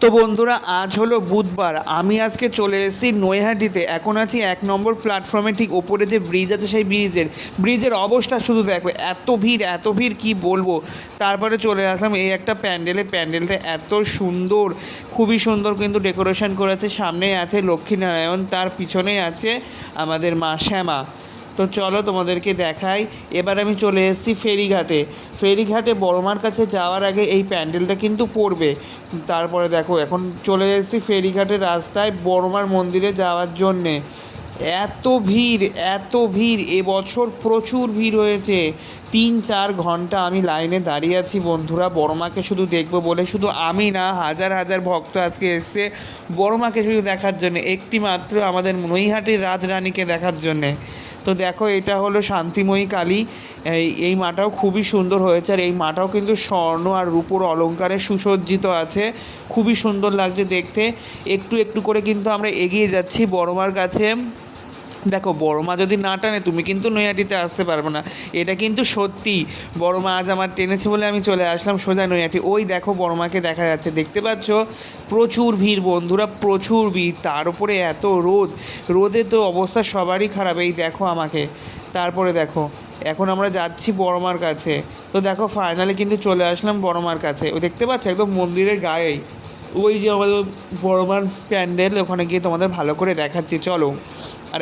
তো বন্ধুরা, আজ হলো বুধবার। আমি আজকে চলে এসেছি নৈহাটিতে। এখন আছি 1 নম্বর প্ল্যাটফর্মে, ঠিক ওপরে যে ব্রিজ আছে সেই ব্রিজের অবস্থা শুধু দেখো, এত ভিড় কি বলবো। তারপরে চলে আসলাম এই একটা প্যান্ডেলটা এত সুন্দর, খুবই সুন্দর কিন্তু ডেকোরেশন করেছে। সামনে আছে লক্ষ্মীনারায়ণ, তার পিছনে আছে আমাদের মা শ্যামা। তো চলো তোমাদেরকে দেখাই। এবার আমি চলে এসেছি ফেরিঘাটে বড়মার কাছে যাওয়ার আগে এই প্যান্ডেলটা কিন্তু পড়বে। তারপরে দেখো, এখন চলে এসেছি ফেরিঘাটের রাস্তায় বড়মার মন্দিরে যাওয়ার জন্যে। এত ভিড় এবছর প্রচুর ভিড় হয়েছে। 3-4 ঘন্টা আমি লাইনে দাঁড়িয়ে আছি বন্ধুরা, বড়মাকে শুধু দেখবো বলে। শুধু আমি না, হাজার হাজার ভক্ত আজকে এসছে বড়মাকে শুধু দেখার জন্যে, একটি মাত্র আমাদের নৈহাটির রাজরানীকে দেখার জন্যে। তো দেখো, এটা হলো শান্তিময়ী কালী। এই মাটাও খুবই সুন্দর হয়েছে, আর এই মাটাও কিন্তু স্বর্ণ আর রূপোর অলংকারে সুসজ্জিত আছে। খুবই সুন্দর লাগছে দেখতে। একটু একটু করে কিন্তু আমরা এগিয়ে যাচ্ছি বড়মার কাছে। দেখো, বড়মা যদি না টানে তুমি কিন্তু নৈহাটিতে আসতে পারবে না, এটা কিন্তু সত্যি। বড়মা আজ আমার টেনেছে বলে আমি চলে আসলাম সোজা নৈহাটি। ওই দেখো, বড়মাকে দেখা যাচ্ছে, দেখতে পাচ্ছ? প্রচুর ভিড় বন্ধুরা, প্রচুর ভিড়। তার উপরে এত রোদে তো অবস্থা সবারই খারাপ। এই দেখো আমাকে। তারপরে দেখো, এখন আমরা যাচ্ছি বড়মার কাছে। তো দেখো, ফাইনালি কিন্তু চলে আসলাম বড়মার কাছে। ওই দেখতে পাচ্ছ, একদম মন্দিরের গায়েই ওই যে আমাদের বড়মার প্যান্ডেল, ওখানে গিয়ে তোমাদের ভালো করে দেখাচ্ছি, চলো। আর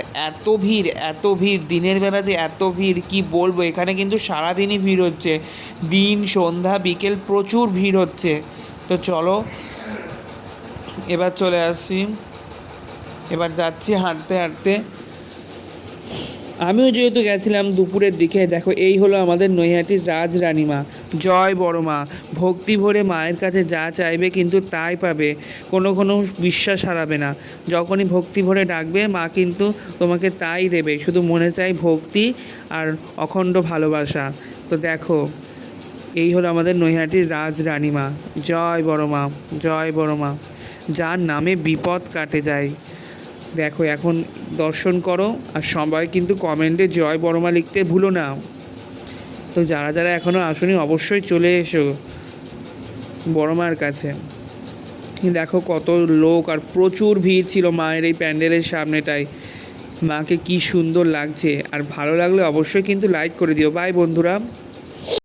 এত ভিড় দিনের বেলা যে এত ভিড় কি বলবো। এখানে কিন্তু সারাদিনই ভিড় হচ্ছে, দিন সন্ধ্যা বিকেল প্রচুর ভিড় হচ্ছে। তো চলো, এবার চলে আসছি, এবার যাচ্ছি হাঁটতে হাঁটতে। আমিও যেহেতু গেছিলাম দুপুরের দিকে। দেখো, এই হলো আমাদের নৈহাটির রাজরানীমা। জয় বড় মা। ভক্তি ভরে মায়ের কাছে যা চাইবে কিন্তু তাই পাবে, কোনো বিশ্বাস হারাবে না। যখনই ভক্তি ভরে ডাকবে মা কিন্তু তোমাকে তাই দেবে, শুধু মনে চাই ভক্তি আর অখণ্ড ভালোবাসা। তো দেখো, এই হলো আমাদের নৈহাটির রাজরানীমা। জয় বড় মা, জয় বড় মা, যার নামে বিপদ কাটে যায়। দেখো, এখন দর্শন করো, আর সবাই কিন্তু কমেন্টে জয় বড়মা লিখতে ভুলো না। তো যারা যারা এখনও আসনি অবশ্যই চলে এসো বড়মার কাছে। দেখো কত লোক, আর প্রচুর ভিড় ছিল মায়ের এই প্যান্ডেলের সামনেটায়। মাকে কি সুন্দর লাগছে। আর ভালো লাগলে অবশ্যই কিন্তু লাইক করে দিও। বাই বন্ধুরা।